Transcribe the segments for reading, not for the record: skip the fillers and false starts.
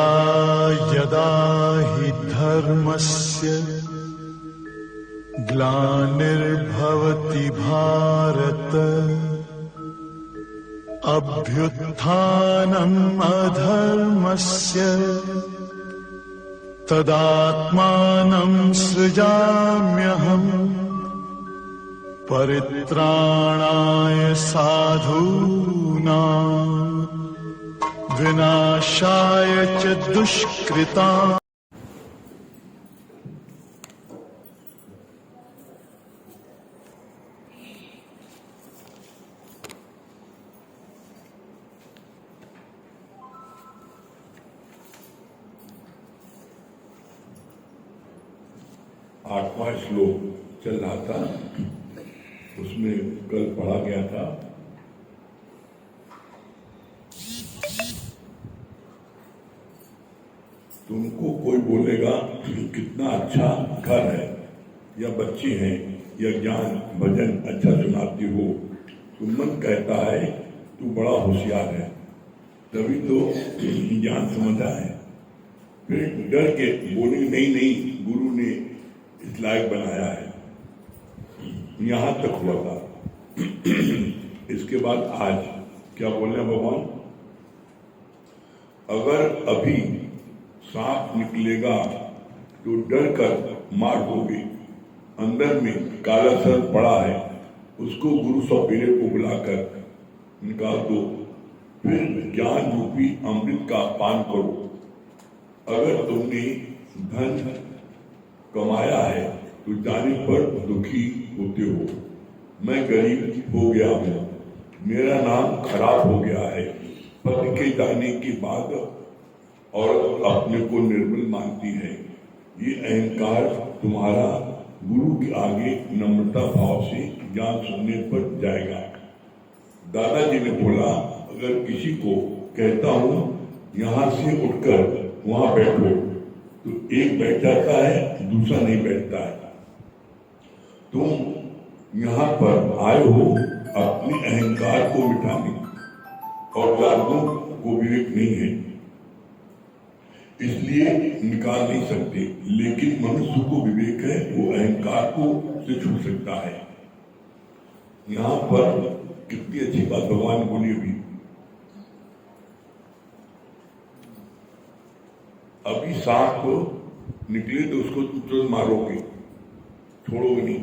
यदा यदा हि धर्मस्य ग्लानिर्भवति भारत अभ्युत्थानम् अधर्मस्य तदात्मानं सृजाम्यहम् परित्राणाय साधूनां विनाशाय च दुष्कृताम्। आठवां श्लोक चल रहा था, उसमें कल पढ़ा गया था तुमको कोई बोलेगा कितना अच्छा घर है या बच्चे हैं या ज्ञान भजन अच्छा सुनाती हो, तो मन कहता है तू बड़ा होशियार है, तभी तो ज्ञान समझा है। फिर डर के बोलेंगे नहीं नहीं, गुरु ने इस लायक बनाया है। यहां तक हुआ था। इसके बाद आज क्या बोले भगवान, अगर अभी सांप निकलेगा तो डर कर मार दोगे, अंदर में काला सर पड़ा है उसको गुरु सपेरे को बुलाकर निकाल दो, फिर ज्ञान रूपी अमृत का पान करो। अगर तुमने धन कमाया है तो जाने पर दुखी होते हो, मैं गरीब हो गया हूँ, मेरा नाम खराब हो गया है। पति के जाने के बाद और अपने को निर्मल मानती है। ये अहंकार तुम्हारा गुरु के आगे नम्रता भाव से ज्ञान सुनने पर जाएगा। दादाजी ने बोला, अगर किसी को कहता हूँ यहाँ से उठकर वहां बैठो तो एक बैठ जाता है, दूसरा नहीं बैठता है। तुम यहाँ पर आए हो अपने अहंकार को मिटाने, और जागरूक को विवेक नहीं है इसलिए निकाल नहीं सकते, लेकिन मनुष्य को विवेक है, वो अहंकार को से छू सकता है। यहाँ पर कितनी अच्छी बात भगवान बोली अभी सांप निकले तो उसको तुरंत मारोगे, छोड़ोगे नहीं।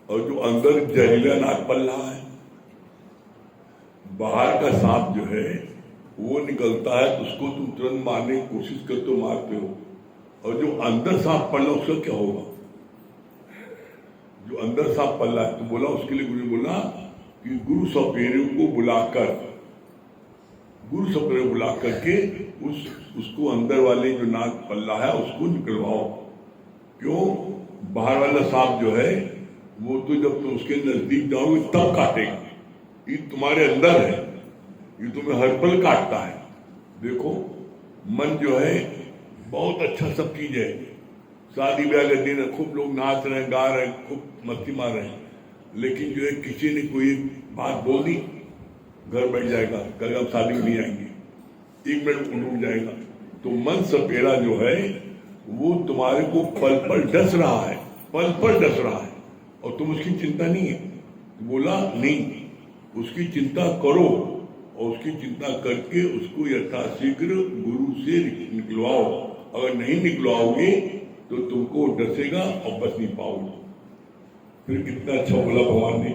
और जो अंदर जहरीला नाग पल रहा है, बाहर का सांप जो है वो निकलता है, उसको तुम तुरंत मारने की कोशिश करते हो, मारते हो। और जो अंदर सांप पल रहा है उसका क्या होगा? जो अंदर सांप पल रहा है, तो बोला उसके लिए गुरु ने बोला कि गुरु सपेरे को बुलाकर, गुरु सपेरे बुला करके उसको अंदर वाले जो नाग पल रहा है उसको निकलवाओ। क्यों? बाहर वाला सांप जो है वो तो जब तुम उसके नजदीक जाओगे तब काटेगा, ये तुम्हारे अंदर है, ये तुम्हें हर पल काटता है। देखो मन जो है बहुत अच्छा सब चीज है, शादी ब्याह के दिन खूब लोग नाच रहे हैं, गा रहे हैं, खूब मस्ती मार रहे हैं, लेकिन जो है किसी ने कोई बात बोल दी, घर बैठ जाएगा, कल हम शादी में नहीं आएंगे, एक मिनट रुक जाएगा। तो मन सपेरा जो है वो तुम्हारे को पल पल डस रहा है, पल पल डस रहा है, और तुम उसकी चिंता नहीं है। तो बोला नहीं, उसकी चिंता करो, और उसकी चिंता करके उसको यथाशीघ्र गुरु से निकलवाओ। अगर नहीं निकलवाओगे तो तुमको डसेगा और बच नहीं पाओगे। फिर कितना अच्छा बोला भगवान ने,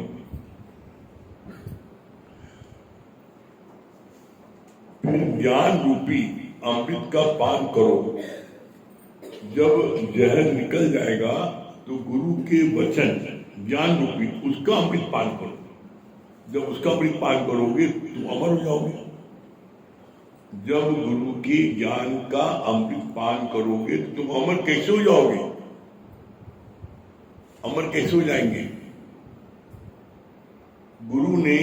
फिर ज्ञान रूपी अमृत का पान करो। जब जहर निकल जाएगा तो गुरु के वचन ज्ञान रूपी उसका अमृत पान करो। जब उसका अमृत पान करोगे तुम अमर हो जाओगे। जब गुरु के ज्ञान का अमृत पान करोगे तो तुम अमर कैसे हो जाओगे? अमर कैसे हो जाएंगे? गुरु ने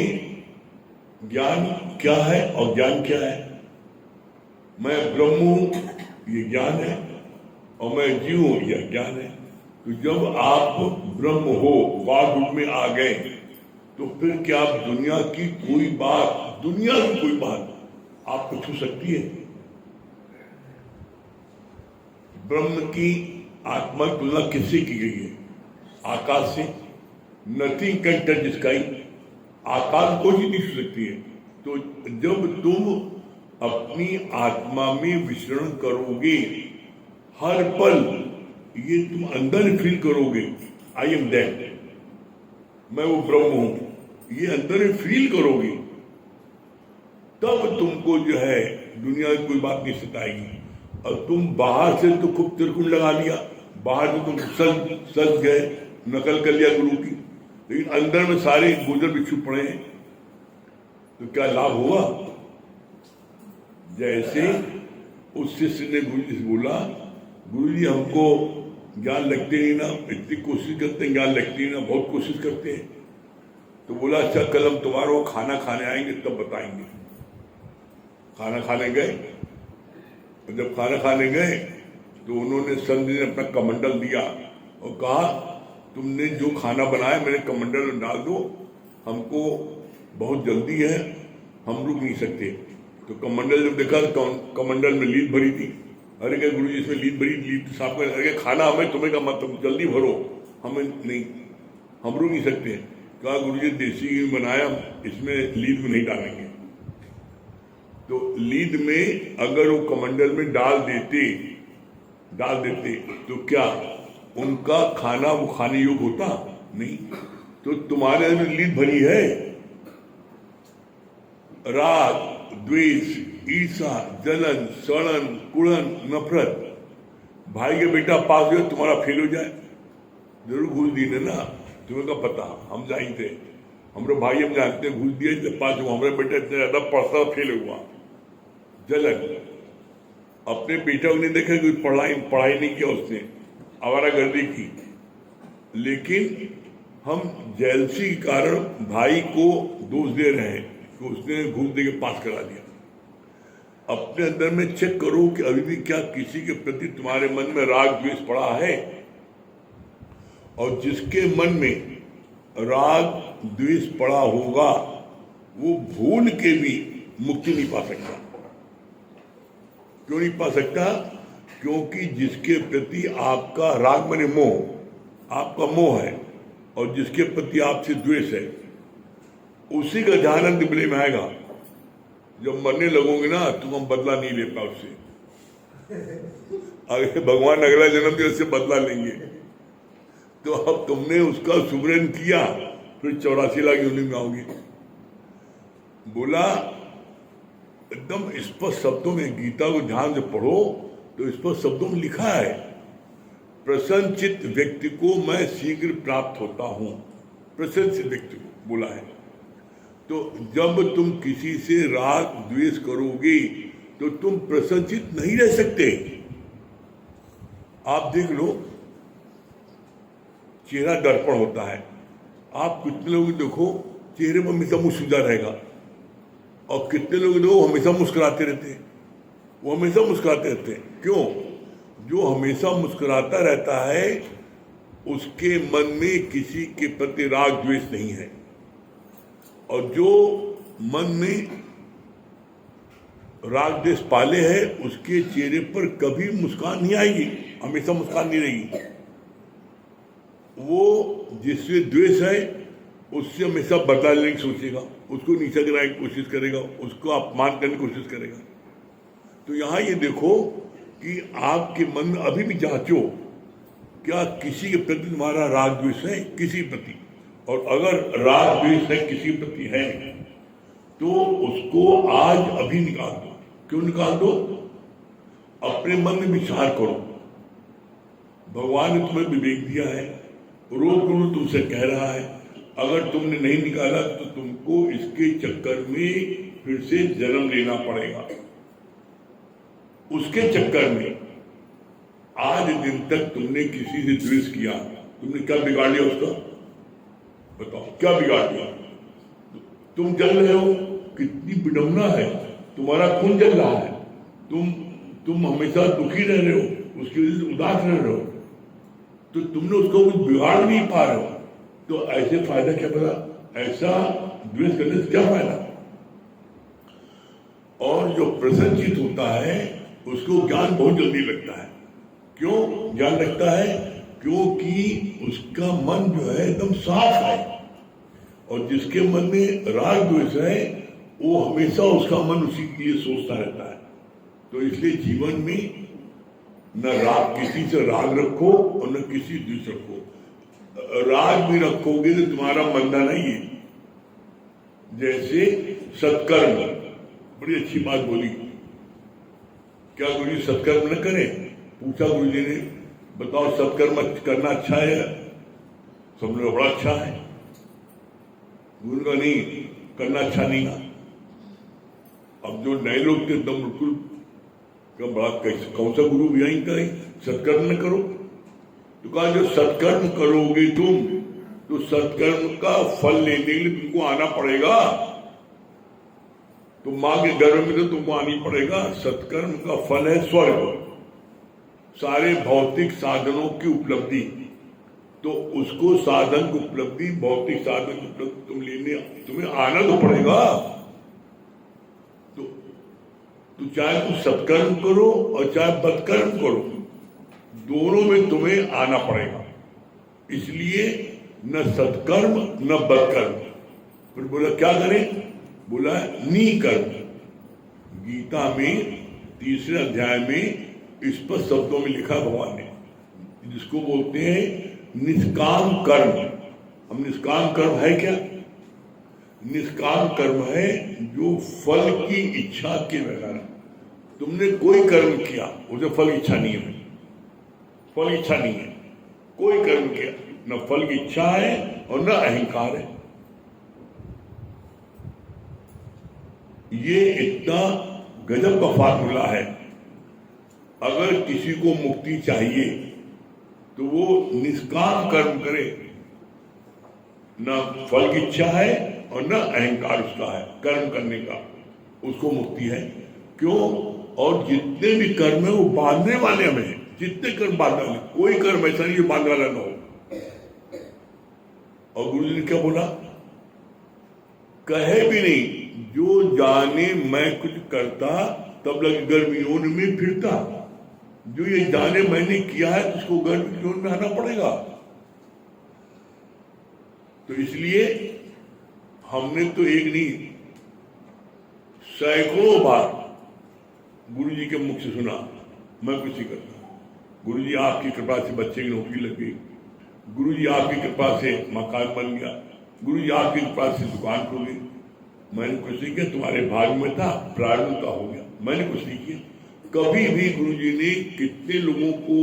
ज्ञान क्या है और ज्ञान क्या है? मैं ब्रह्म हूं, ये ज्ञान है, और मैं जीव हूं, यह ज्ञान है। तो जब आप ब्रह्म हो, वाद रूप में आ गए, तो फिर क्या दुनिया की कोई बात आपको छू सकती है? ब्रह्म की आत्मा की तुलना किससे की गई है? आकाश से। नथिंग कैन टच स्काई, आकाश कोई चीज नहीं छू सकती है। तो जब तुम अपनी आत्मा में विचरण करोगे, हर पल ये तुम अंदर फील करोगे, आई एम दैट, मैं वो ब्रह्म हूं, ये अंदर फील करोगे, तब तुमको जो है दुनिया की कोई बात नहीं सताएगी। और तुम बाहर से तो खूब तिरकुट लगा लिया, बाहर से तुम सज गए, नकल कर लिया गुरु की, लेकिन अंदर में सारे गुजर बिच्छू पड़े हैं, तो क्या लाभ हुआ? जैसे उस शिष्य ने गुरु जी से बोला, गुरु जी हमको ज्ञान लगते नहीं ना, इतनी कोशिश करते हैं, ज्ञान लगती नहीं ना, बहुत कोशिश करते हैं। तो बोला अच्छा कल हम तुम्हारा खाना खाने आएंगे तब बताएंगे। खाना खाने गए, जब खाना खाने गए तो उन्होंने संत जी ने अपना कमंडल दिया और कहा तुमने जो खाना बनाया मेरे कमंडल में डाल दो, हमको बहुत जल्दी है, हम रुक नहीं सकते। तो कमंडल जब देखा तो कमंडल में लीद भरी थी। अरे क्या गुरु जी इसमें लीद भरी, लीद साफ कर, अरे खाना हमें, तुम्हें का मतलब जल्दी भरो, हमें नहीं, हम रुक नहीं सकते। कहा गुरु जी देसी घी बनाया, इसमें लीद में नहीं डालेंगे। तो लीद में अगर वो कमंडल में डाल देते तो क्या उनका खाना वो खाने योग्य होता? नहीं। तो तुम्हारे अंदर लीद भरी है, राग, द्वेष, ईर्षा, जलन, सड़न, कुड़न, नफरत। भाई के बेटा पास हो तुम्हारा फेल हो जाए, जरूर घूस दी ना, तुम्हें का पता, हम जानते, हमारे भाई हम जानते घूस दिए पास हो, हमारे बेटा इतना ज्यादा पढ़ता फेल हुआ। जलन, अपने बेटा को नहीं देखा कोई पढ़ाई नहीं किया, उसने आवारागर्दी की, लेकिन हम जेलसी के कारण भाई को दोष दे रहे हैं कि उसने घूस दे के पास करा दिया। अपने अंदर में चेक करो कि अभी भी क्या किसी के प्रति तुम्हारे मन में राग द्वेष पड़ा है। और जिसके मन में राग द्वेष पड़ा होगा वो भूल के भी मुक्ति नहीं पा सकता। क्यों नहीं पा सकता? क्योंकि जिसके प्रति आपका राग माने मोह, आपका मोह है, और जिसके प्रति आपसे द्वेष है, उसी का ध्यान अंत मिले में आएगा। जब मरने लगोगे ना तुम हम बदला नहीं ले पाओ उससे, अगर भगवान अगला जन्म भी उससे बदला लेंगे। तो अब तुमने उसका सुमरन किया, फिर 84 लाख योनि में आओगे। बोला एकदम स्पष्ट शब्दों में, गीता को ध्यान से पढ़ो तो स्पष्ट शब्दों में लिखा है, प्रसन्नचित्त व्यक्ति को मैं शीघ्र प्राप्त होता हूं। प्रसन्नचित्त व्यक्ति को बोला है। तो जब तुम किसी से राग द्वेष करोगे तो तुम प्रसन्नचित्त नहीं रह सकते। आप देख लो, चेहरा दर्पण होता है, आप कितने लोग देखो चेहरे पर हमेशा मुस्कुरा रहेगा, और कितने लोग देखो हमेशा मुस्कुराते रहते हैं, वो हमेशा मुस्कुराते रहते हैं। क्यों? जो हमेशा मुस्कुराता रहता है उसके मन में किसी के प्रति राग द्वेष नहीं है, और जो मन में राग द्वेष पाले है उसके चेहरे पर कभी मुस्कान नहीं आएगी, हमेशा मुस्कान नहीं रहेगी। वो जिससे द्वेष है उससे हमेशा बदला लेने की सोचेगा, उसको नीचा गिराने की कोशिश करेगा, उसको अपमान करने की कोशिश करेगा। तो यहाँ ये देखो कि आपके मन में अभी भी जांचो, क्या किसी के प्रति तुम्हारा राग द्वेष है? किसी प्रति? और अगर राग द्वेष है किसी प्रति है तो उसको आज अभी निकाल दो। क्यों निकाल दो? अपने मन में विचार करो, भगवान ने तुम्हें विवेक दिया है, रोज गुरु तुमसे कह रहा है, अगर तुमने नहीं निकाला तो तुमको इसके चक्कर में फिर से जन्म लेना पड़ेगा। उसके चक्कर में आज दिन तक तुमने किसी से द्वेष किया, तुमने क्या बिगाड़ लिया उसका? बताओ क्या बिगाड़ लिया? तुम जल रहे हो, कितनी विडंबना है, तुम्हारा खून जल रहा है, तुम हमेशा दुखी रह रहे हो, उसकी वजह से उदास रह रहे हो, तो तुमने उसको कुछ बिगाड़ नहीं पा रहे हो। तो ऐसे फायदा क्या पड़ा? ऐसा द्वेष करने से क्या फायदा? और जो प्रसन्नचित्त होता है उसको ज्ञान बहुत जल्दी लगता है, क्यों ज्ञान रखता है? क्योंकि उसका मन जो है एकदम साफ है, और जिसके मन में राग द्वेष है वो हमेशा उसका मन उसी के लिए सोचता रहता है। तो इसलिए जीवन में न राग, किसी से राग रखो और न किसी द्वेष रखो। राग भी रखोगे तो तुम्हारा मंदा नहीं है। जैसे सत्कर्म, बड़ी अच्छी बात बोली। क्या गुरु जी सत्कर्म न करें? पूछा गुरु जी ने, बताओ सत्कर्म करना अच्छा है? सबने बड़ा अच्छा है। गुरु का नहीं करना अच्छा नहीं था। अब जो नए लोग थे एकदम बिल्कुल क्या बड़ा, कैसे कौन सा गुरु भी यही कहे सत्कर्म न करो? तो कहा जो सत्कर्म करोगे तुम तो सत्कर्म का फल लेने के लिए तुमको आना पड़ेगा। तो मां के गर्भ में तो तुमको आनी पड़ेगा। सत्कर्म का फल है स्वर्ग, सारे भौतिक साधनों की उपलब्धि। तो उसको साधन की उपलब्धि, भौतिक साधन की उपलब्धि तुम लेने तुम्हें आना तो पड़ेगा। तो चाहे तुम सत्कर्म करो और चाहे बदकर्म करो, दोनों में तुम्हें आना पड़ेगा। इसलिए न सत्कर्म न बदकर्म। फिर बोला क्या करें? बोला निकर्म। गीता में 3 अध्याय में स्पष्ट शब्दों में लिखा भगवान ने, जिसको बोलते हैं निष्काम कर्म। हम निष्काम कर्म है क्या? निष्काम कर्म है जो फल की इच्छा के बगैर तुमने कोई कर्म किया, उसे फल की इच्छा नहीं है। फल की इच्छा नहीं है, कोई कर्म किया, न फल की इच्छा है और न अहंकार है। ये इतना गजब का फार्मूला है। अगर किसी को मुक्ति चाहिए तो वो निष्काम कर्म करे, न फल की इच्छा है और न अहंकार उसका है कर्म करने का, उसको मुक्ति है। क्यों? और जितने भी कर्म है वो बांधने वाले हमें है। जितने कर्म बांधने वाले, कोई कर्म ऐसा नहीं जो बांधने वाला ना हो। और गुरु जी ने क्या बोला? कहे भी नहीं, जो जाने मैं कुछ करता तब लग गर्मियों में फिरता। जो ये जाने मैंने किया है तो उसको गर्मियों में आना पड़ेगा। तो इसलिए हमने तो एक नहीं सैकड़ों बार गुरु जी के मुख से सुना, मैं कुछ नहीं करता। गुरु जी आपकी कृपा से बच्चे की नौकरी लग गई, गुरु जी आपकी कृपा से मकान बन गया, गुरु जी आपकी कृपा से दुकान खुल गई। मैंने कुछ नहीं किया, तुम्हारे भाग में था, प्रारंभ का हो गया, मैंने कुछ नहीं किया। कभी भी गुरु जी ने कितने लोगों को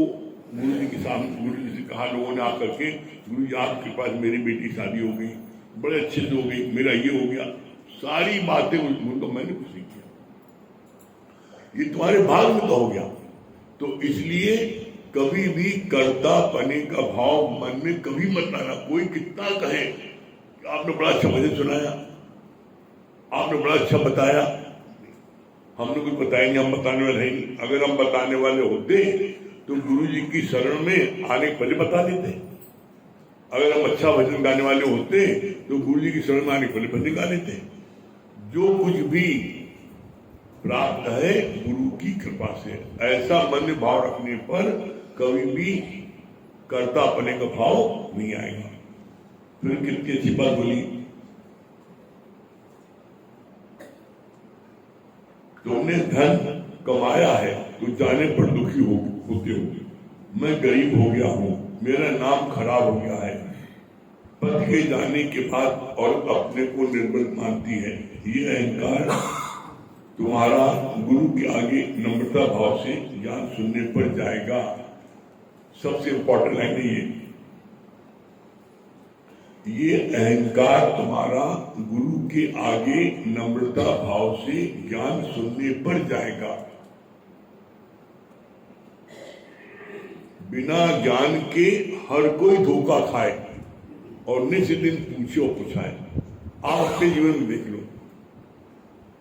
गुरु जी के सामने गुरु जी से कहा, लोगों ने आकर के गुरु जी आपके पास मेरी बेटी की शादी हो गई, बड़े अच्छे से हो गई, मेरा ये हो गया, सारी बातें उनको मैंने कुछ नहीं किया, ये तुम्हारे भाग में तो हो गया। तो इसलिए कभी भी कर्ता पने का भाव मन में कभी मत लाना। कोई कितना कहे आपने बड़ा अच्छा भजन सुनाया, आपने बड़ा अच्छा बताया, हमने कुछ बताएंगे, हम बताने वाले हैं नहीं। अगर हम बताने वाले होते तो गुरु जी की शरण में आने पहले बता देते। अगर हम अच्छा भजन गाने वाले होते तो गुरु जी की शरण में आने पहले भजन गा लेते। जो कुछ भी प्राप्त है गुरु की कृपा से, ऐसा मन में भाव रखने पर कभी भी कर्ता अपने का भाव नहीं आएगा। फिर कितनी अच्छी बात बोली, तुमने धन कमाया है तो जाने पर दुखी होते हो। मैं गरीब हो गया हूं, मेरा नाम खराब हो गया है। पद के जाने के बाद और अपने को निर्बल मानती है। ये अहंकार तुम्हारा गुरु के आगे नम्रता भाव से ज्ञान सुनने पर जाएगा। सबसे इंपॉर्टेंट लाइन है ये अहंकार तुम्हारा गुरु के आगे नम्रता भाव से ज्ञान सुनने पर जाएगा। बिना ज्ञान के हर कोई धोखा खाए और निश्चित दिन पूछे और पूछाए। आप अपने जीवन में देख लो,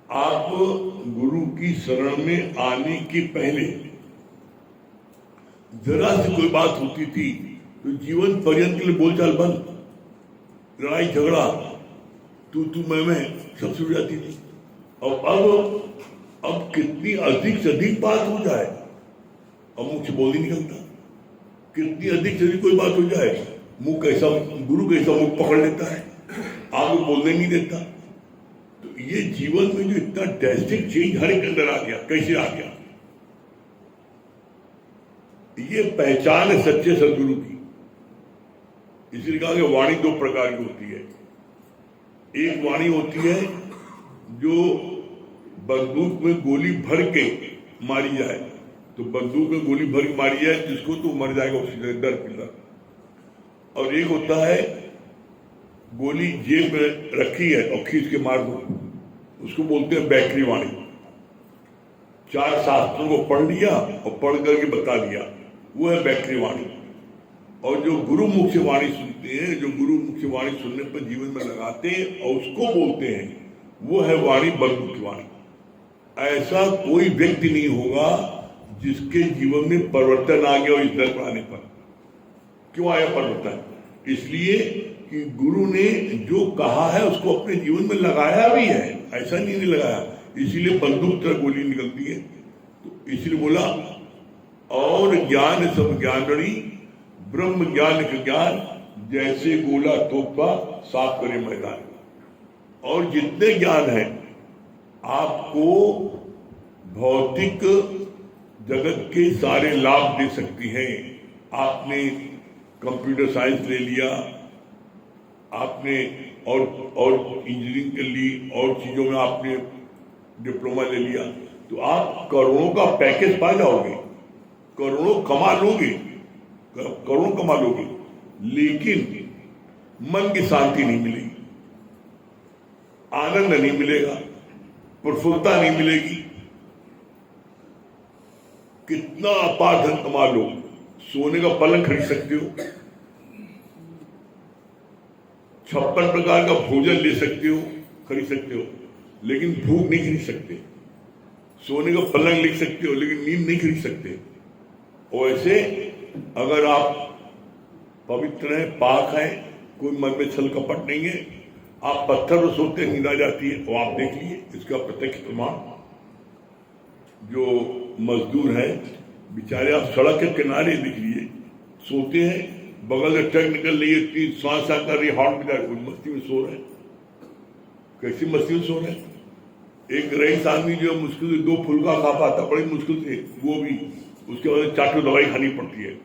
आप गुरु की शरण में आने के पहले जरा से कोई बात होती थी तो जीवन पर्यंत के लिए बोलचाल बंद, लड़ाई झगड़ा, तू मैं सब शुरू जाती थी। और अब कितनी अधिक से अधिक बात हो जाए और मुख से बोल ही निकलता। कितनी अधिक से कोई बात हो जाए, मुंह कैसा, गुरु कैसा मुख पकड़ लेता है, आगे बोलने नहीं देता। तो ये जीवन में जो इतना ड्रास्टिक चेंज हर एक अंदर आ गया, कैसे आ गया? ये पहचान है सच्चे सदगुरु की। इसलिए कहा कि वाणी दो प्रकार की होती है। एक वाणी होती है जो बंदूक में गोली भर के मारी जाए, तो बंदूक में गोली भर के मारी जाए जिसको तो मर जाएगा उसी डर के डर। और एक होता है गोली जेब में रखी है और खींच के मार दो, उसको बोलते हैं बैकरी वाणी। चार शास्त्रों को पढ़ लिया और पढ़ करके बता दिया, वो है बैकरी वाणी। और जो गुरु मुख से वाणी सुनते हैं, जो गुरु मुख से वाणी सुनने पर जीवन में लगाते हैं और उसको बोलते हैं, वो है वाणी बंदूक की वाणी। ऐसा कोई व्यक्ति नहीं होगा जिसके जीवन में परिवर्तन आ गया और इस दर पर आने पर। क्यों आया परिवर्तन? इसलिए कि गुरु ने जो कहा है उसको अपने जीवन में लगाया भी है, ऐसा नहीं लगाया। इसीलिए बंदूक तरह गोली निकलती है। तो इसलिए बोला और ज्ञान सब ज्ञानड़ी, ब्रह्म ज्ञान का ज्ञान, जैसे गोला तोपा साफ करे मैदान। और जितने ज्ञान है आपको भौतिक जगत के सारे लाभ दे सकती हैं। आपने कंप्यूटर साइंस ले लिया, आपने और इंजीनियरिंग कर ली, और चीजों में आपने डिप्लोमा ले लिया, तो आप करोड़ों का पैकेज पा जाओगे, करोड़ों कमा लोगे, करोड़ों कमा लोगे, लेकिन मन की शांति नहीं मिलेगी, आनंद नहीं मिलेगा, प्रफुल्लता नहीं मिलेगी। कितना अपार धन कमा लो, सोने का पलंग खरीद सकते हो, 56 प्रकार का भोजन ले सकते हो, खरीद सकते हो, लेकिन भूख नहीं खरीद सकते। सोने का पलंग ले सकते हो लेकिन नींद नहीं खरीद सकते। और ऐसे अगर आप पवित्र हैं, पाक हैं, कोई मन में छल कपट नहीं है, आप पत्थर पर सोते नींद आ जाती है। और आप देख लीजिए इसका प्रत्यक्ष प्रमाण। जो मजदूर है बेचारे, आप सड़क के किनारे देख लीजिए, सोते हैं, बगल से ट्रक निकल रही है, तीन सांस कर रही है, हार्ट में मस्ती में सो रहे हैं। कैसी मस्ती में सो रहे हैं? एक रईस आदमी जो मुश्किल से 2 फुलका खा पाता, बड़ी मुश्किल से, वो भी उसके बाद 4 दवाई खानी पड़ती है।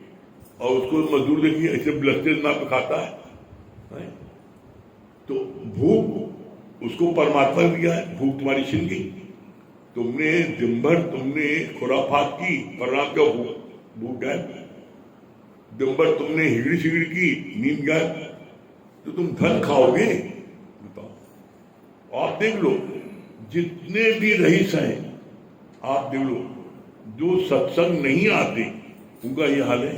और उसको मजदूर देखिए ऐसे ब्लस्टर ना पे खाता है। तो भूख उसको परमात्मा ने दिया है, भूख तुम्हारी छिन गई। तुमने दिन भर तुमने खुराफात की, परिणाम क्या? भूख गायब। दिन भर तुमने हिगड़ी सिगड़ी की, नींद गायब। तो तुम धन खाओगे? बताओ। आप देख लो जितने भी रईस हैं, आप देख लो, जो सत्संग नहीं आते उनका ये हाल है,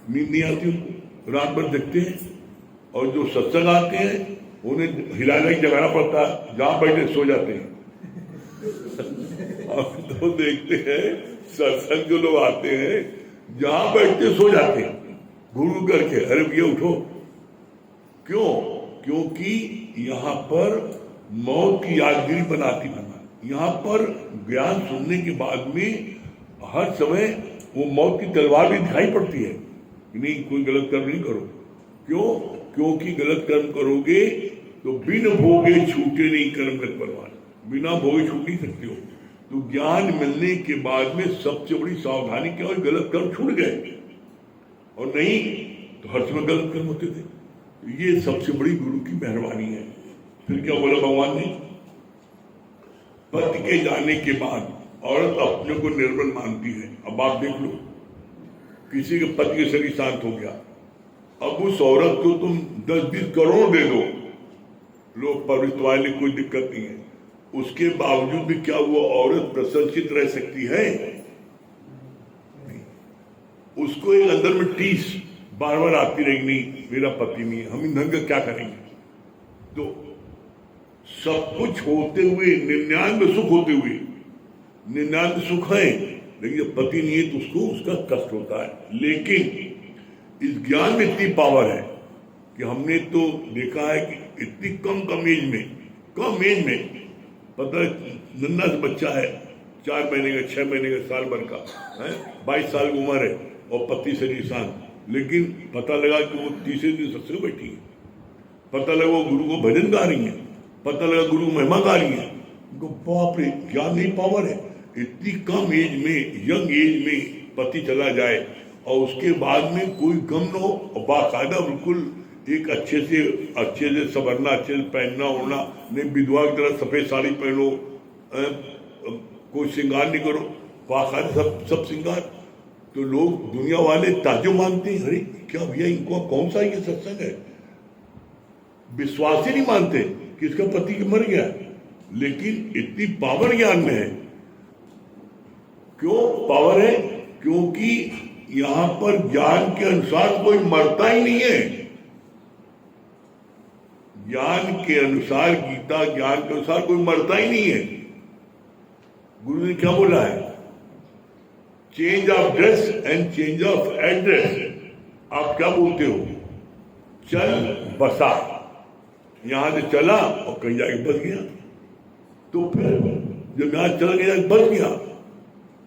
नींद नहीं आती उनको, रात भर देखते हैं। और जो सत्संग आते हैं उन्हें हिलाने की जगाना पड़ता है, जहां बैठे सो जाते हैं। हम तो देखते हैं सत्संग जो लोग आते हैं जहां बैठते सो जाते हैं, घूर करके, अरे भैया उठो। क्यों? क्योंकि यहाँ पर मौत की यादगिरी बनाती बना। यहाँ पर ज्ञान सुनने के बाद में हर समय वो मौत की तलवार भी दिखाई पड़ती है कि नहीं, कोई गलत कर्म नहीं करो। क्यों? क्योंकि गलत कर्म करोगे तो बिन भोगे छूटे नहीं कर्म गत परवान, बिना भोगे छूट नहीं सकते हो। तो ज्ञान मिलने के बाद में सबसे बड़ी सावधानी क्या हुई? गलत कर्म छूट गए, और नहीं तो हर समय गलत कर्म होते थे। तो ये सबसे बड़ी गुरु की मेहरबानी है। फिर क्या बोला भगवान ने? पति के जाने के बाद औरत अपने को निर्बल मानती है। अब आप देख लो, किसी के पति के शरीर शांत हो गया, अब उस औरत को तुम 10-20 करोड़ दे दो, लोग पवित्र वाले, कोई दिक्कत नहीं है, उसके बावजूद भी क्या वो औरत प्रसन्नचित रह सकती है? नहीं। उसको एक अंदर में टीस बार बार आती रहेगी, नहीं मेरा पति नहीं है, हम इन ढंग का क्या करेंगे? तो सब कुछ होते हुए, 99 सुख होते हुए, 99 सुख है, लेकिन जब पति नहीं है तो उसको उसका कष्ट होता है। लेकिन इस ज्ञान में इतनी पावर है कि हमने तो देखा है कि इतनी कम एज में, पता है, नन्हा सा बच्चा है, 4 महीने का, 6 महीने का, साल भर का है, 22 साल की उम्र है और पति शरीर शांत, लेकिन पता लगा कि वो तीसरे दिन सत्संग बैठी है, पता लगा वो गुरु को भजन गा रही है, पता लगा गुरु महिमा गा रही है। बाप रे, क्या नहीं पावर है, इतनी कम एज में, यंग एज में पति चला जाए और उसके बाद में कोई गम न हो और बाकायदा बिल्कुल एक अच्छे से संवरना, अच्छे से पहनना ओढ़ना, नहीं विधवा की तरह सफेद साड़ी पहनो, कोई श्रृंगार नहीं करो, बाकायदा सब श्रृंगार। तो लोग दुनिया वाले ताजुब मानते हैं, अरे क्या भैया इनको कौन सा ये सत्संग है, विश्वास ही नहीं मानते कि इसका पति मर गया, लेकिन इतनी पावर ज्ञान में है। क्यों पावर है? क्योंकि यहां पर ज्ञान के अनुसार कोई मरता ही नहीं है। ज्ञान के अनुसार, गीता ज्ञान के अनुसार कोई मरता ही नहीं है। गुरु ने क्या बोला है? Change of dress and change of address. आप क्या बोलते हो? चल बसा, यहां से चला और कहीं जाके बस गया, तो फिर जब यहां चल गया बस गया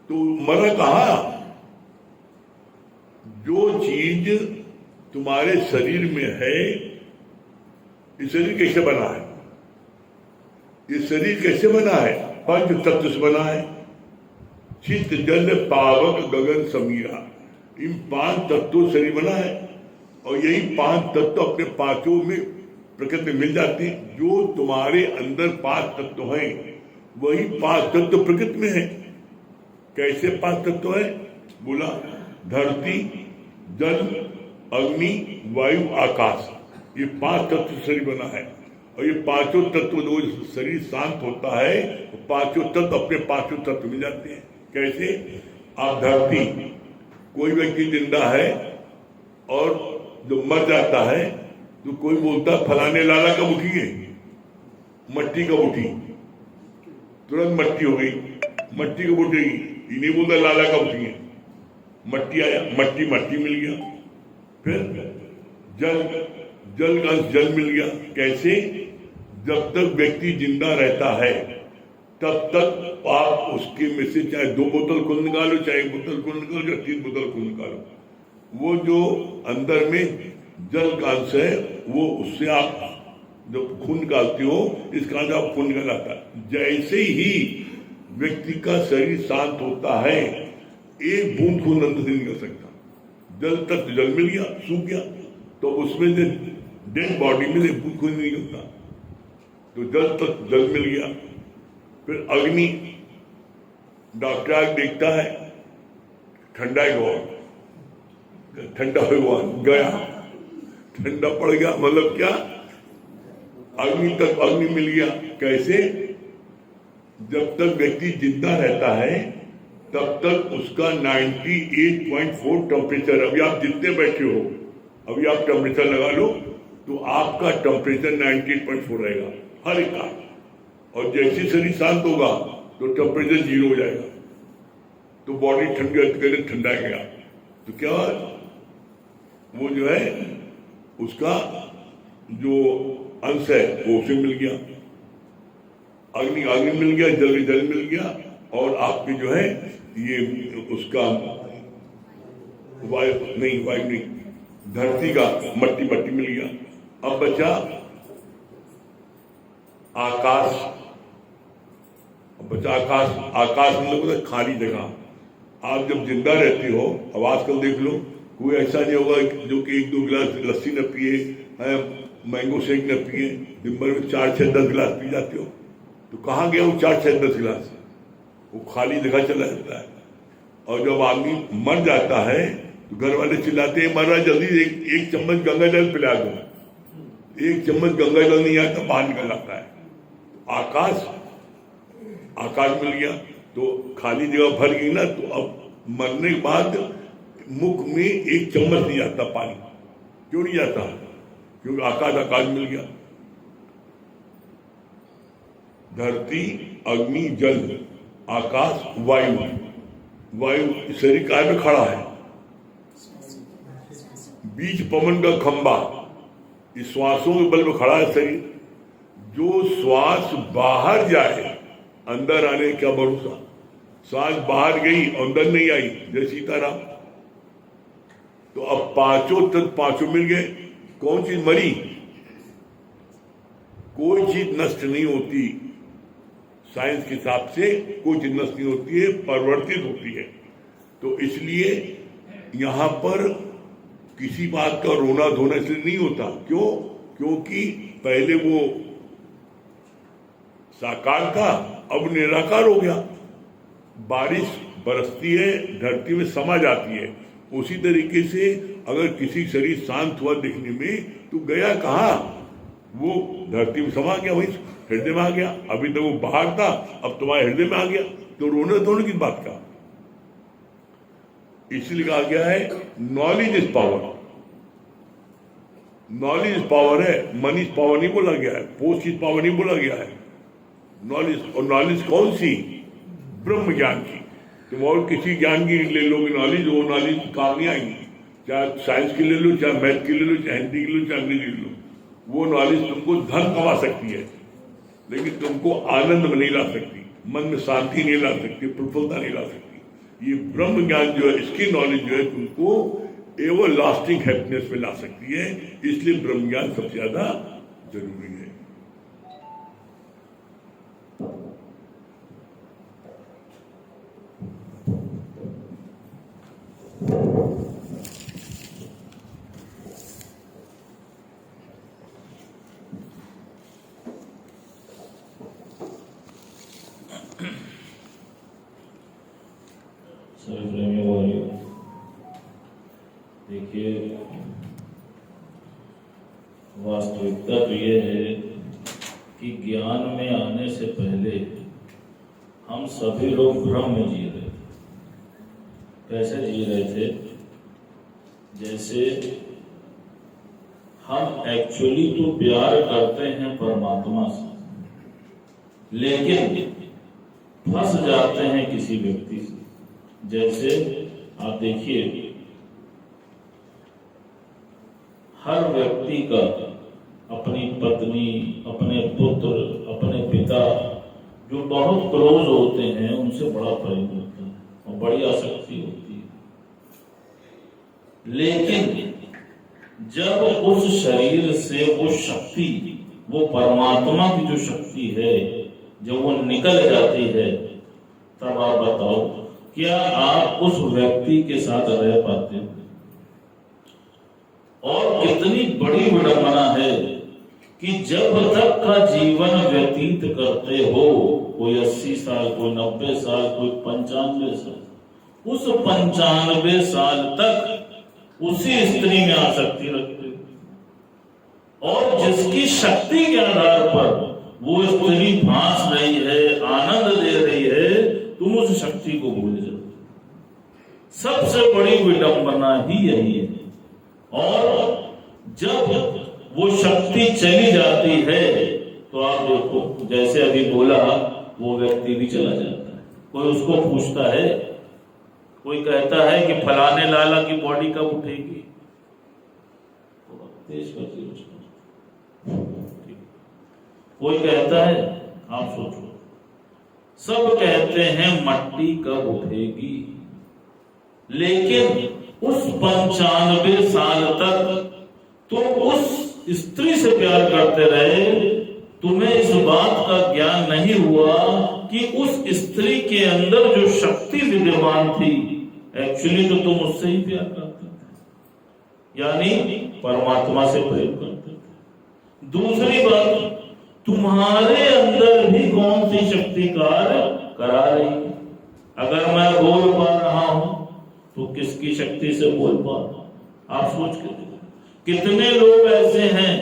तो मरा कहा? जो चीज तुम्हारे शरीर में है, ये शरीर कैसे बना है? ये शरीर कैसे बना है? 5 तत्व से बना है, चित्त जल पावक गगन समीरा। इन 5 तत्वों शरीर बना है और यही 5 तत्व अपने पांचों में प्रकृति में मिल जाते हैं। जो तुम्हारे अंदर 5 तत्व हैं वही 5 तत्व प्रकृति में है। कैसे 5 तत्व है? बोला धरती, जल, अग्नि, वायु, आकाश। ये 5 तत्व शरीर बना है और ये पांचों तत्व जो शरीर शांत होता है तो पांचों तत्व अपने पांचों तत्व मिल जाते हैं। कैसे? आप धरती, कोई व्यक्ति जिंदा है और जो मर जाता है तो कोई बोलता है फलाने लाला कब उठी है, मट्टी कब उठी, तुरंत मट्टी हो गई, मट्टी कब उठेगी, ये नहीं बोलता लाला कब उठी है, मट्टी आया, मट्टी मिल गया। फिर जल का जल मिल गया। कैसे? जब तक व्यक्ति जिंदा रहता है तब तक आप उसके में से चाहे 2 बोतल खून निकालो, चाहे 1 बोतल खून निकालो, या 3 बोतल खून निकालो, वो जो अंदर में जल का अंश है वो उससे आप जब खून निकालते हो, इस कारण से आप खून निकल आता है। जैसे ही व्यक्ति का शरीर शांत होता है, एक बूंद खून अंदर से निकल सकता। जल तक जल मिल गया, सूख गया, तो उसमें से डेड बॉडी में से बूंद खून नहीं निकलता, तो जल तक जल मिल गया। फिर अग्नि, डॉक्टर आग देखता है ठंडा है भगवान, ठंडा भगवान गया, ठंडा पड़ गया, मतलब क्या? अग्नि तक अग्नि मिल गया। कैसे? जब तक व्यक्ति जिंदा रहता है तब तक उसका 98.4 टेम्परेचर, अभी आप जितने बैठे हो, अभी आप टेम्परेचर लगा लो तो आपका टेम्परेचर 98.4 रहेगा हर एक का। और जैसे शरीर शांत होगा तो टेम्परेचर 0 हो जाएगा, तो बॉडी ठंडा गया। तो क्या वो जो है उसका जो अंश है वो उसे मिल गया, अग्नि मिल गया, जल मिल गया, और आपके जो है ये उसका वायु नहीं, धरती का मट्टी मिल गया। अब बचा आकाश। आकाश मतलब खाली जगह। आप जब जिंदा रहते हो, अब आजकल देख लो, कोई ऐसा नहीं होगा जो कि 1-2 गिलास लस्सी न पिए, मैंगो शेक न पिए, दिन भर में 4-6-10 गिलास पी जाते हो, तो कहाँ गया वो 4-6-10 गिलास? वो खाली जगह चला जाता है। और जब आदमी मर जाता है तो घर वाले चिल्लाते हैं, मर रहा, जल्दी एक चम्मच गंगा जल पिला दो। 1 चम्मच गंगा जल नहीं आता, बाहर निकल आता है। आकाश मिल गया, तो खाली जगह भर गई ना, तो अब मरने के बाद मुख में 1 चम्मच नहीं आता पानी। क्यों नहीं आता? क्योंकि आकाश मिल गया। धरती, अग्नि, जल, आकाश, वायु शरीर काय में खड़ा है, बीच पवन का खंबा, इस श्वासों के बल में खड़ा है शरीर। जो श्वास बाहर जाए, अंदर आने क्या भरोसा? सांस बाहर गई अंदर नहीं आई, जय सीताराम। तो अब पांचों तत्व पांचों मिल गए। कौन चीज मरी? कोई चीज नष्ट नहीं होती, साइंस के हिसाब से कोई चीज नष्ट नहीं होती है, परिवर्तित होती है। तो इसलिए यहां पर किसी बात का रोना धोना इसलिए नहीं होता। क्यों? क्योंकि पहले वो साकार था, अब निराकार हो गया। बारिश बरसती है, धरती में समा जाती है। उसी तरीके से अगर किसी शरीर शांत हुआ दिखने में, तो गया कहाँ? वो धरती में समा गया, वही हृदय में आ गया। अभी तक वो बाहर था, अब तुम्हारे हृदय में आ गया। तो रोने धोने की बात का, इसलिए कहा गया है knowledge is power. Knowledge is power है, मनी इज पावर नहीं बोला गया है, पोस्ट इज पावर नहीं बोला गया है। नॉलेज, और नॉलेज कौन सी? ब्रह्म ज्ञान की। तुम और किसी ज्ञान की ले लोगे नॉलेज, वो नॉलेज काम नहीं आएगी। चाहे साइंस की ले लो, चाहे मैथ की ले लो, चाहे हिंदी की ले लो, चाहे अंग्रेजी ले लो, वो नॉलेज तुमको धन कमा सकती है, लेकिन तुमको आनंद में नहीं ला सकती, मन में शांति नहीं ला सकती, प्रफुल्लता नहीं ला सकती। ये ब्रह्म ज्ञान जो है, इसकी नॉलेज जो है तुमको एवर लास्टिंग हैप्पीनेस में ला सकती है। इसलिए ब्रह्म ज्ञान सबसे ज्यादा जरूरी है। देखिए, वास्तविकता तो ये है कि ज्ञान में आने से पहले हम सभी लोग भ्रम में जी रहे थे। कैसे जी रहे थे? जैसे हम एक्चुअली तो प्यार करते हैं परमात्मा से, लेकिन फंस जाते हैं किसी व्यक्ति से। जैसे आप देखिए, हर व्यक्ति का अपनी पत्नी, अपने पुत्र, अपने पिता जो बहुत क्लोज होते हैं, उनसे बड़ा प्रेम होता है और बड़ी आसक्ति होती है। लेकिन जब उस शरीर से वो शक्ति, वो परमात्मा की जो शक्ति है, जब वो निकल जाती है, तब आप बताओ क्या आप उस व्यक्ति के साथ रह पाते हो? और कितनी बड़ी विडंबना है कि जब तक का जीवन व्यतीत करते हो, कोई 80 साल, कोई 90 साल, कोई 95 साल, उस 95 साल तक उसी स्त्री में आसक्ति रखते हो, और जिसकी शक्ति के आधार पर वो स्त्री भांस रही है, आनंद दे रही है, तुम उस शक्ति को भूल जाओ। सबसे बड़ी विडंबना ही यही है। और जब वो शक्ति चली जाती है, तो आप देखो, जैसे अभी बोला, वो व्यक्ति भी चला जाता है। कोई उसको पूछता है, कोई कहता है कि फलाने लाला की बॉडी कब उठेगी, कोई कहता है, आप सोचो, सब कहते हैं मट्टी कब उठेगी, लेकिन उस 95 साल तक तुम उस स्त्री से प्यार करते रहे, तुम्हें इस बात का ज्ञान नहीं हुआ कि उस स्त्री के अंदर जो शक्ति विद्यमान थी, एक्चुअली तो तुम उससे ही प्यार करते थे, यानी परमात्मा से प्रेम करते थे। दूसरी बात, तुम्हारे अंदर भी कौन सी शक्ति कार्य करा रही है? अगर मैं बोल पा रहा हूं तो किसकी शक्ति से बोल पा रहा हूं? आप सोच के देखो, कितने लोग ऐसे हैं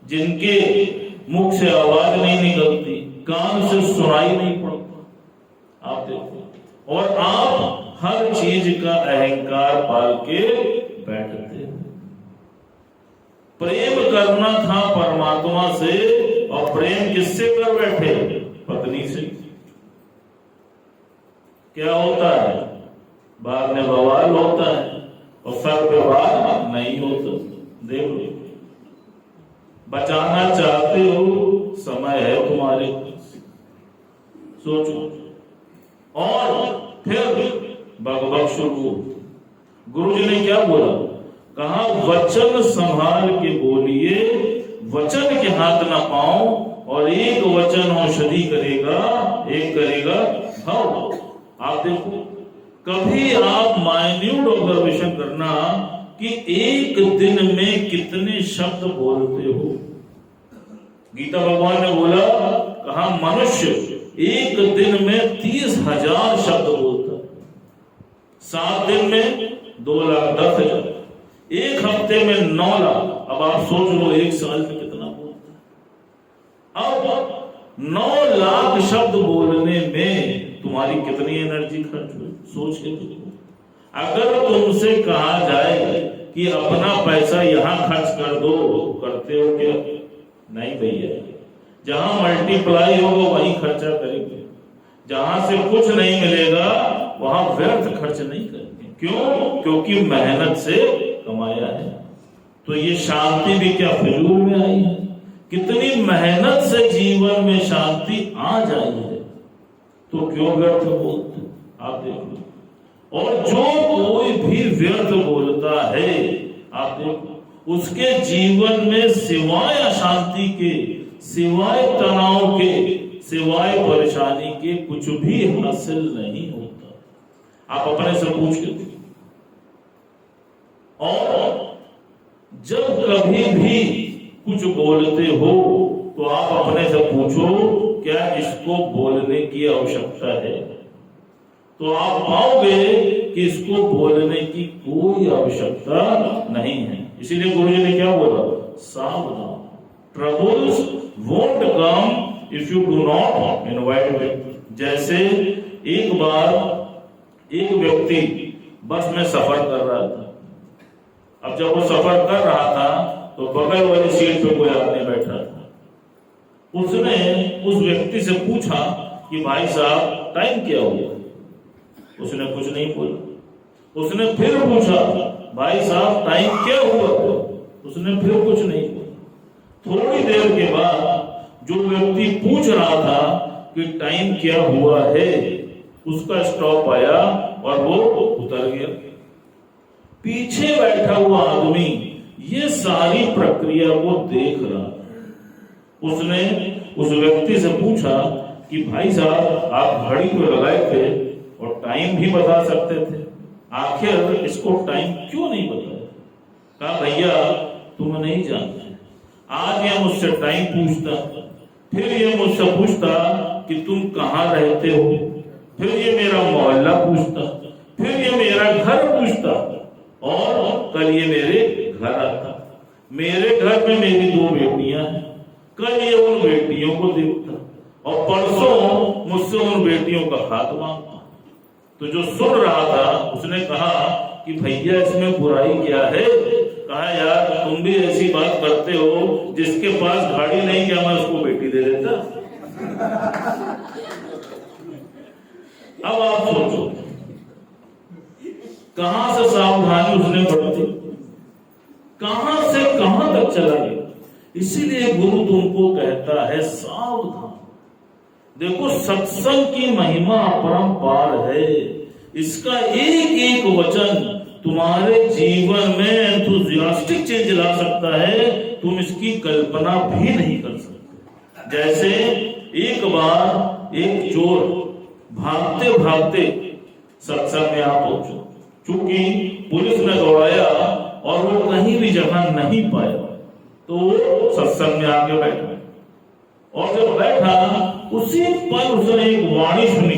जिनके मुख से आवाज नहीं निकलती, कान से सुनाई नहीं पड़ता, आप देखो, और आप हर चीज का अहंकार पाल के बैठते हैं। प्रेम करना था परमात्मा से, और प्रेम किससे कर बैठे? पत्नी से। क्या होता है? बाद में बवाल होता है, और सर पे बाल नहीं होता। देख लो, बचाना चाहते हो, समय है तुम्हारे पास, सोचो। और फिर बकबक शुरू। गुरु जी ने क्या बोला? कहा वचन संभाल के बोलिए, वचन के हाथ ना पाओ, और एक वचन औषधि करेगा, एक करेगा भाव। आप देखो, कभी आप माइन्यूट ऑब्जर्वेशन करना कि एक दिन में कितने शब्द बोलते हो। गीता भगवान ने बोला, कहा मनुष्य एक दिन में 30,000 शब्द बोलता है, 7 दिन में 2,10,000, एक हफ्ते में 9 लाख। अब आप सोच लो एक साल में कितना बोलता है। अब 9 लाख शब्द बोलने में तुम्हारी कितनी एनर्जी खर्च हुई, सोच के देखो। अगर तुमसे कहा जाए कि अपना पैसा यहां खर्च कर दो, करते हो क्या? नहीं भैया, जहां मल्टीप्लाई होगा वहीं खर्चा करेंगे। जहां से कुछ नहीं मिलेगा वहां व्यर्थ खर्च नहीं करेंगे। क्यों? क्योंकि मेहनत से कमाया है। तो ये शांति भी क्या फिजूल में आई है? कितनी मेहनत से जीवन में शांति आ जाई है, तो क्यों व्यर्थ बोलते? आप देख लो। और जो कोई भी व्यर्थ बोलता है, आप देखो, उसके जीवन में सिवाय अशांति के, सिवाय तनाव के, सिवाय परेशानी के कुछ भी हासिल नहीं होता। आप अपने से पूछ के देखिए। और जब कभी भी कुछ बोलते हो तो आप अपने से पूछो, क्या इसको बोलने की आवश्यकता है? तो आप पाओगे कि इसको बोलने की कोई आवश्यकता नहीं है। इसीलिए गुरुजी ने क्या बोला? सावधान, troubles won't come if you do not invite them. जैसे एक बार एक व्यक्ति बस में सफर कर रहा था। अब जब वो सफर कर रहा था तो बगल वाली सीट पे कोई आदमी बैठा था। उसने उस व्यक्ति से पूछा कि भाई साहब टाइम क्या हुआ? उसने कुछ नहीं बोला। उसने फिर पूछा, भाई साहब टाइम क्या हुआ? उसने फिर कुछ नहीं बोला। थोड़ी देर के बाद जो व्यक्ति पूछ रहा था कि टाइम क्या हुआ है, उसका स्टॉप आया और वो उतर गया। पीछे बैठा हुआ आदमी ये सारी प्रक्रिया को देख रहा। उसने उस व्यक्ति से पूछा कि भाई साहब आप घड़ी तो लगाए थे और टाइम भी बता सकते थे, आखिर इसको टाइम क्यों नहीं बताया? कहा भैया तुम नहीं जानते। आज ये मुझसे टाइम पूछता, फिर ये मुझसे पूछता कि तुम कहाँ रहते हो, फिर ये मेरा मोहल्ला पूछता, फिर ये मेरा घर पूछता, और कल ये मेरे घर आता। मेरे घर में मेरी 2 बेटियां हैं, कल ये उन बेटियों को देखता, और परसों मुझसे उन बेटियों का हाथ मांगता। तो जो सुन रहा था उसने कहा कि भैया इसमें बुराई क्या है? कहा यार तुम भी ऐसी बात करते हो, जिसके पास गाड़ी नहीं क्या मैं उसको बेटी दे देता? अब आप सोचो कहां से सावधानी उसने बरती, कहां से कहां तक चला गया। इसीलिए गुरु तुमको कहता है सावधान। देखो सत्संग की महिमा अपरंपार है। इसका एक एक वचन तुम्हारे जीवन में एंथुसियास्टिक चेंज ला सकता है, तुम इसकी कल्पना भी नहीं कर सकते। जैसे एक बार एक चोर भागते भागते सत्संग में आ पहुंचा। चूंकि पुलिस ने दौड़ाया और वो कहीं भी जगह नहीं पाया, तो वो सत्संग में आके बैठा, और जब बैठा उसी पर उसने एक वाणी सुनी।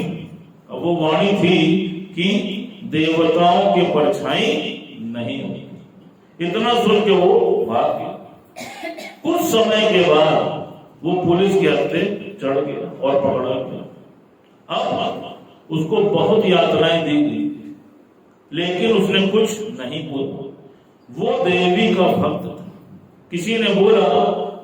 अब वो वाणी थी कि देवताओं की परछाई नहीं होती। इतना सुन के वो भाग गया। कुछ समय के बाद वो पुलिस के हत्थे चढ़ गया और पकड़ा गया। अब उसको बहुत यातनाएं दी गई, लेकिन उसने कुछ नहीं बोला। वो देवी का भक्त था। किसी ने बोला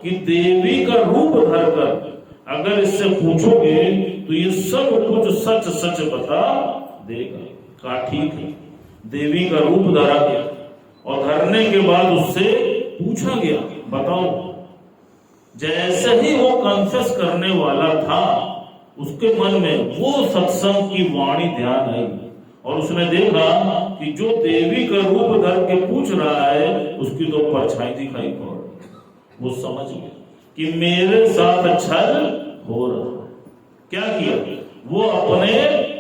कि देवी का रूप धरकर अगर इससे पूछोगे तो ये सब कुछ सच सच बता देगा। कहा ठीक है। देवी का रूप धरा गया और धरने के बाद उससे पूछा गया बताओ। जैसे ही वो कन्फेस करने वाला था, उसके मन में वो सत्संग की वाणी ध्यान आई। और उसने देखा कि जो देवी का रूप धर के पूछ रहा है उसकी तो परछाई दिखाई पड़ रही। वो समझ गया कि मेरे साथ छल हो रहा है। क्या किया? वो अपने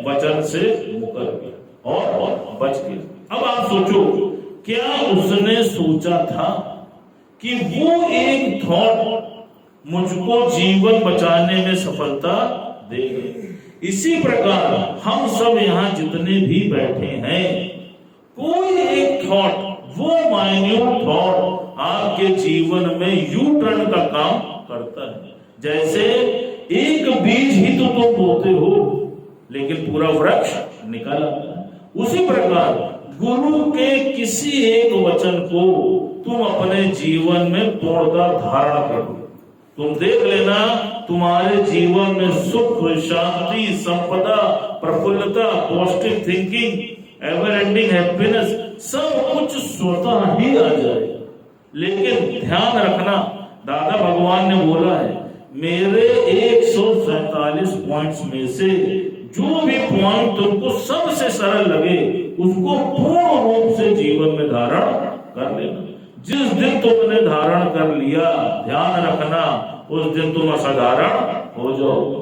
वचन से मुकर गया और बच गया। अब आप सोचो, क्या उसने सोचा था कि वो एक थॉट मुझको जीवन बचाने में सफलता देगा? इसी प्रकार हम सब यहाँ जितने भी बैठे हैं, कोई एक थॉट, वो माइन्यूट थॉट आपके जीवन में यू टर्न का काम करता है। जैसे एक बीज ही तो तुम बोते हो लेकिन पूरा वृक्ष निकल आता है। उसी प्रकार गुरु के किसी एक वचन को तुम अपने जीवन में पूर्णतः धारण करो। तुम देख लेना, तुम्हारे जीवन में सुख, शांति, संपदा, प्रफुल्लता, positive thinking, ever ending happiness, सब कुछ स्वतः ही आ जाएगा। लेकिन ध्यान रखना, दादा भगवान ने बोला है, मेरे 147 पॉइंट्स में से जो भी पॉइंट तुमको सबसे सरल लगे उसको पूर्ण रूप से जीवन में धारण कर लेना। जिस दिन तुमने धारण कर लिया, ध्यान रखना, उस दिन तुम असाधारण हो जाओगे।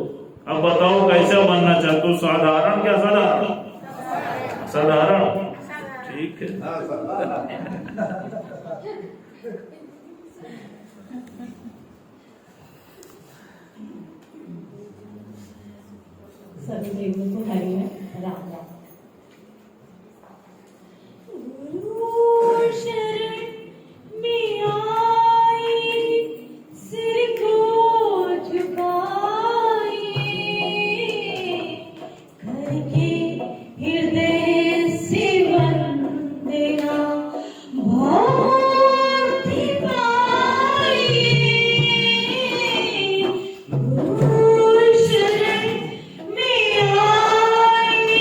अब बताओ कैसा बनना चाहते हो? साधारण क्या साधारण? साधारण, ठीक है। सभी देवों को हरि में राम राम। गुरु शरण में आई, सिर को झुकाई, करके हृदय से वंदना भक्ति पाई। गुरु शरण में आई,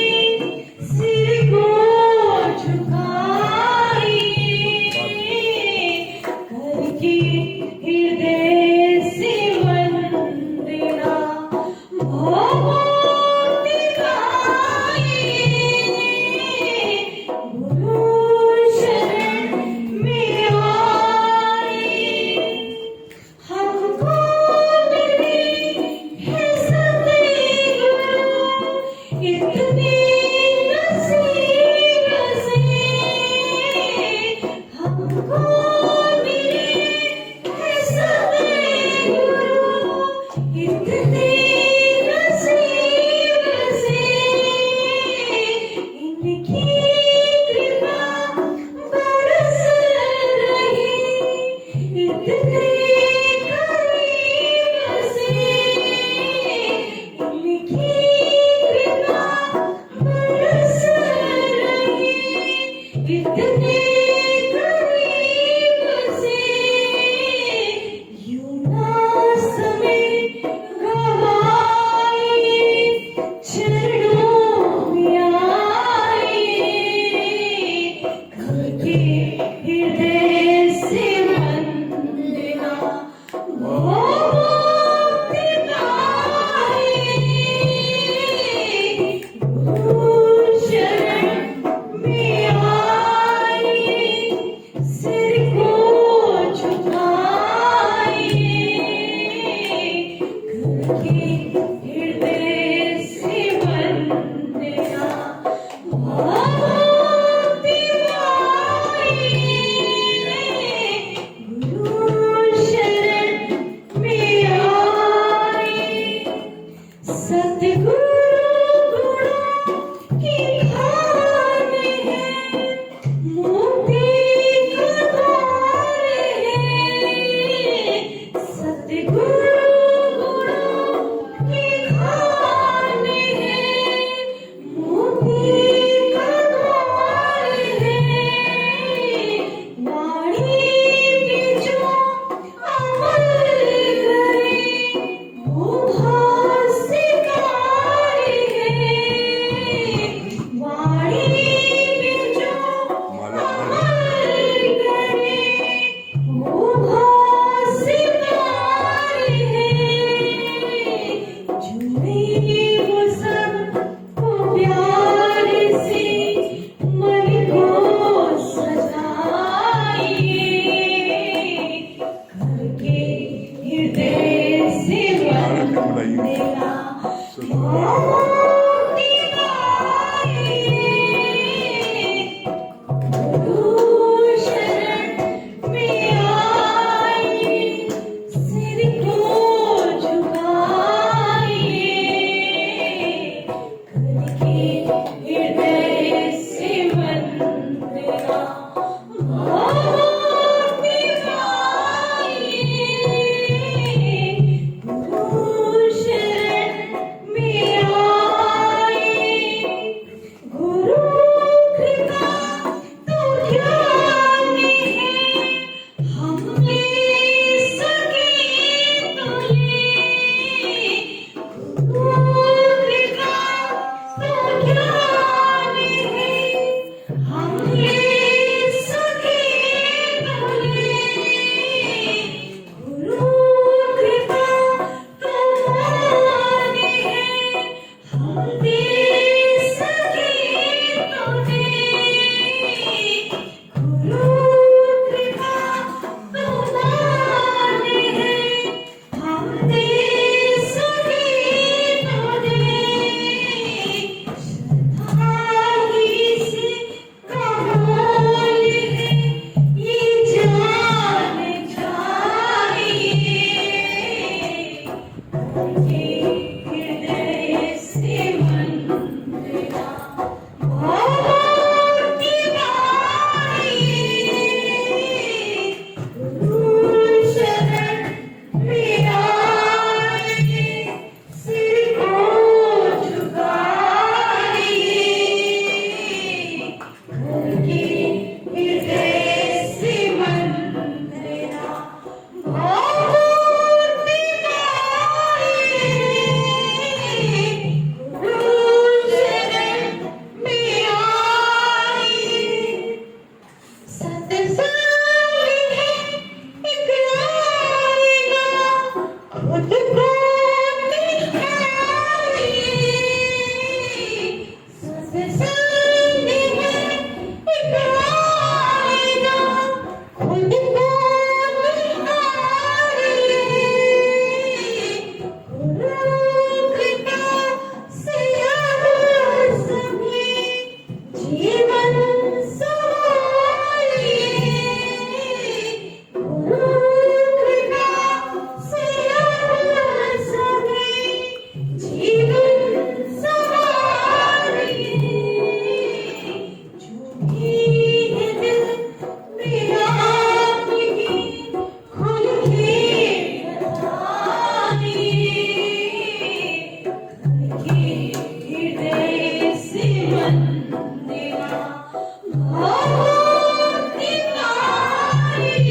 मुक्ति पाई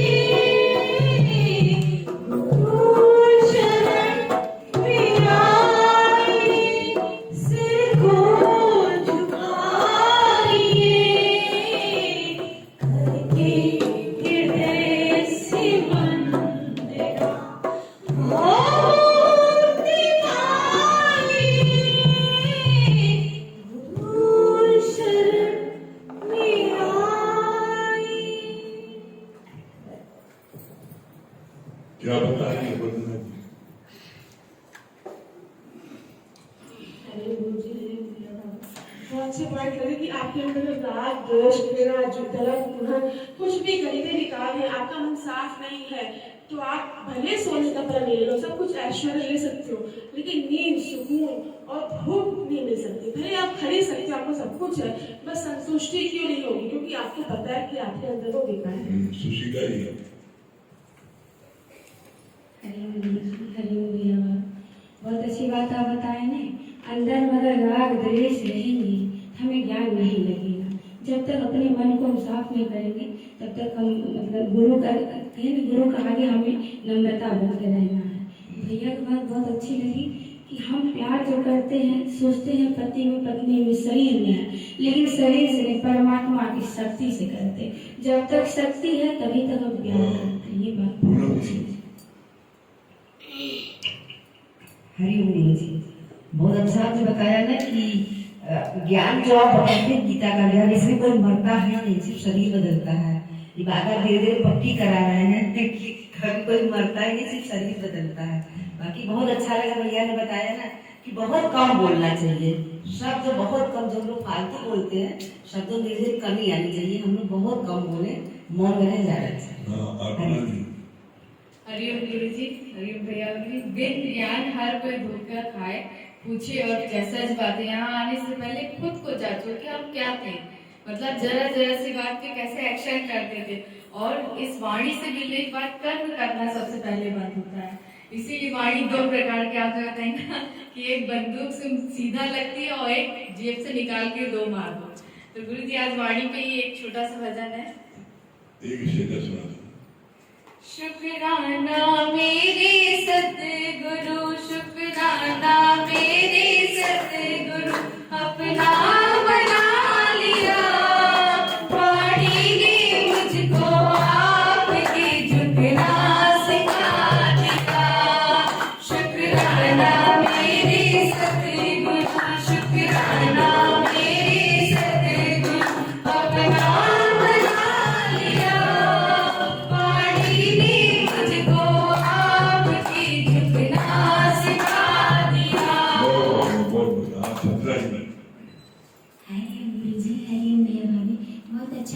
गुरु शरण में आई सिर को झुकाइए करके हृदय से वंदना मुक्ति पाई गुरु शरण में आई। क्या बताएंगे वंदना जी? अरे गुरुजी, बहुत अच्छी बात लगी कि आपके अंदर राग द्वेष वगैरह जो दर्द कुछ भी गंदे निकाल है, आपका मन साफ नहीं है, तो आप भले सोने का प्रण ले लो, सब कुछ ऐश्वर्य ले सकते हो, लेकिन नींद, सुकून और भूख नहीं मिल सकती। भले आप खरीद सकते हो, आपको सब कुछ है, बस संतुष्टि क्यों नहीं होगी? क्योंकि आपको पता है कि आपके अंदर वो बेकार है। सुशीला जी, हरिओम भैया, बहुत अच्छी बात आप बताए ने। अंदर मगर राग द्वेष रहेंगे, हमें ज्ञान नहीं लगेगा। जब तक अपने मन को हम साफ नहीं करेंगे, तब तक हम मतलब गुरु का आगे हमें नम्रता बन के रहना है। भैया की बात बहुत अच्छी लगी कि हम प्यार जो करते हैं, सोचते हैं पति में पत्नी में शरीर में है, लेकिन शरीर से नहीं, परमात्मा की शक्ति से करते हैं। जब तक शक्ति है तभी तक हम प्यार करते हैं। ये बात बहुत अच्छी है। हरिओम गुरु जी, बहुत अच्छा आपने बताया ना कि ज्ञान जो आप बताते हैं गीता का ज्ञान, इसमें कोई मरता है नहीं, सिर्फ शरीर बदलता है। ये बाबा धीरे धीरे पक्की करा रहे हैं कि कभी कोई मरता है नहीं, सिर्फ शरीर बदलता है। बाकी बहुत अच्छा लगा भैया ने बताया ना कि बहुत कम बोलना चाहिए, शब्द बहुत कम। जब लोग फालतू बोलते हैं, शब्दों धीरे धीरे कमी आनी चाहिए। हम लोग बहुत कम बोले, मौन रहे ज्यादा। हरिओम गुरु जी, हरिओम भैया जी। बिन ज्ञान हर कोई भूखा खाए, पूछे और जैसा बातें। यहाँ आने से पहले खुद को जांचो कि हम क्या थे, मतलब जरा जरा सी बात पे कैसे एक्शन करते थे। और इस वाणी से मिलने के बाद कर्म करना सबसे पहले बात होता है। इसीलिए वाणी दो प्रकार के आप कहते हैं ना कि एक बंदूक से सीधा लगती है और एक जेब से निकाल के दो मार दो। तो गुरु जी आज वाणी पे ही एक छोटा सा भजन है, एक शेर सुना दो। शुक्राना मेरे सतगुरु, शुक्राना मेरे सतगुरु, अपना बना लिया। वाणी ने मुझको आपके झुकना सिखा दिया। शुक्राना मेरे सतगुरु, शुक्राना मेरे सतगुरु, अपना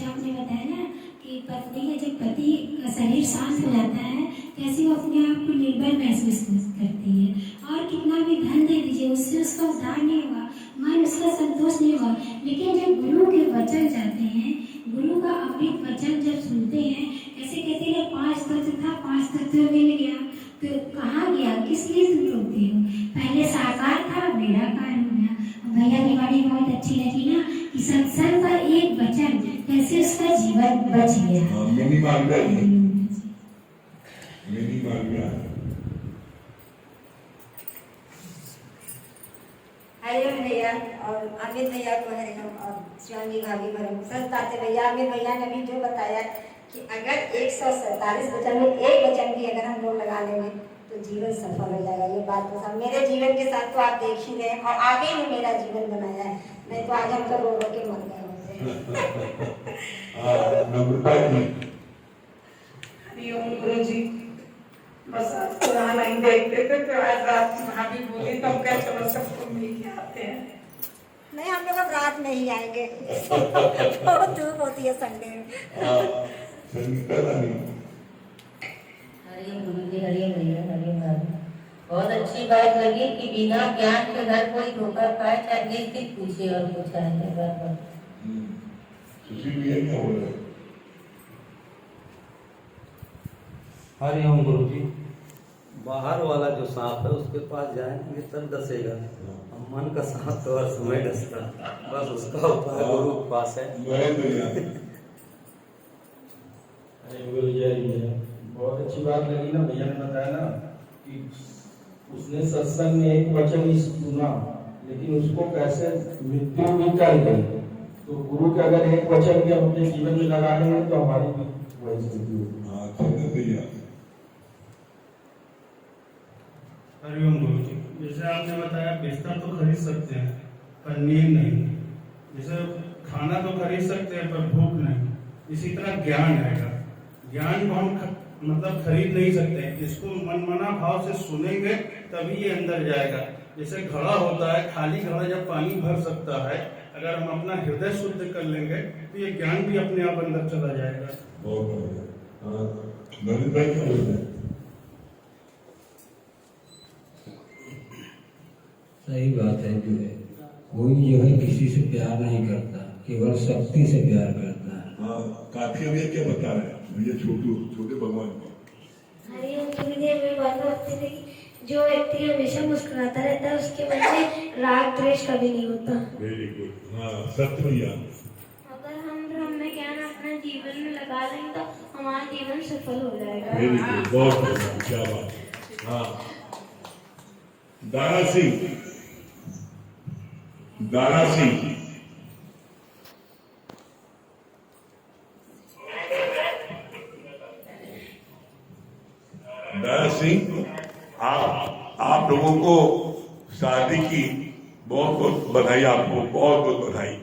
आपने बताया ना कि पत्नी का जब पति का शरीर शांत हो जाता है, कैसे वो अपने आप को निर्भर महसूस करती है। और कितना भी धन दे दीजिए, उससे उसका उद्धार नहीं होगा, मन उसका संतोष नहीं होगा। लेकिन जब गुरु के वचन जाते हैं, गुरु का अमृत वचन जब सुनते हैं, ऐसे कहते हैं 5 तत्व था, 5 तत्व मिल गया, तो कहाँ गया? किस लिए तुम रोते हो? पहले साकार था, निराकार हो गया। भैया की वाणी बहुत अच्छी लगी ना कि सत्संग का एक वचन कैसे उसका जीवन बच गया। मिनी मार गया, मिनी मार गया। हरिओम भैया और अमित भैया को हरिओम और शिवांगी भाभी को हरिओम। सच बात है भैया, अमित भैया ने भी जो बताया कि अगर 147 वचन में एक वचन भी अगर हम लोग लगा लेंगे तो जीवन सफल हो जाएगा। ये बात तो सब मेरे जीवन के साथ तो आप देख ही रहे, और आगे ही मेरा जीवन बनाया है, नहीं तो आज हम तो रो रो के मर गए होते। हरिओम गुरु जी, बस आज पुराना लाइन देखते थे तो आज रात भाभी बोली तो हम क्या चलो सबको मिल के आते हैं। नहीं, हम लोग अब रात में ही आएंगे, बहुत धूप होती है संडे में। हरिओम गुरु जी, हरिओम भैया, हरिओम भाभी। बहुत अच्छी बात लगी कि बिना ज्ञान के घर कोई धोखा खाए, चाहे निश्चित पूछे और पूछा है बात। सुशील भैया क्या बोल रहे? हरिओम गुरु जी, बाहर वाला जो सांप है उसके पास जाएंगे तब दसेगा, हम मन का साथ तो हर समय डसता, बस उसका उपाय गुरु के पास है। अरे गुरु जय भैया, बहुत अच्छी बात लगी ना भैया ने बताया ना कि उसने सत्संग में एक वचन ही सुना लेकिन उसको कैसे मृत्यु भी कर गई। तो गुरु के अगर एक वचन भी हम अपने जीवन में लगा लेंगे तो हमारी भी वही स्थिति होगी। हरिओम गुरु जी, जैसे आपने बताया बिस्तर तो खरीद सकते हैं पर नींद नहीं, जैसे खाना तो खरीद सकते हैं पर भूख नहीं, इसी तरह ज्ञान रहेगा। ज्ञान को हम मतलब खरीद नहीं सकते, इसको मनमना भाव से सुनेंगे तभी ये अंदर जाएगा। जैसे घड़ा होता है, खाली घड़ा जब पानी भर सकता है, अगर हम अपना हृदय शुद्ध कर लेंगे तो ये ज्ञान भी अपने आप अंदर चला जाएगा। बहुत बढ़िया। सही बात है जो है, कोई जो है किसी से प्यार नहीं करता, केवल शक्ति से प्यार करता है। हाँ, काफी भैया क्या बता रहे हैं भैया? छोटे भगवान को हरिओम गुरुदेव, मैं बात करती थी कि जो व्यक्ति हमेशा मुस्कुराता रहता है उसके मन में राग द्वेष कभी नहीं होता। Very good. हाँ सत्य भैया। अगर हम ब्रह्म ज्ञान अपने जीवन में लगा लेंगे तो हमारा जीवन सफल हो जाएगा। वेरी गुड, बहुत बढ़िया, क्या बात। हाँ दारा सिंह, दारा सिंह। दारा सिंह, आप लोगों को शादी की बहुत बहुत बधाई, आपको बहुत बहुत बधाई।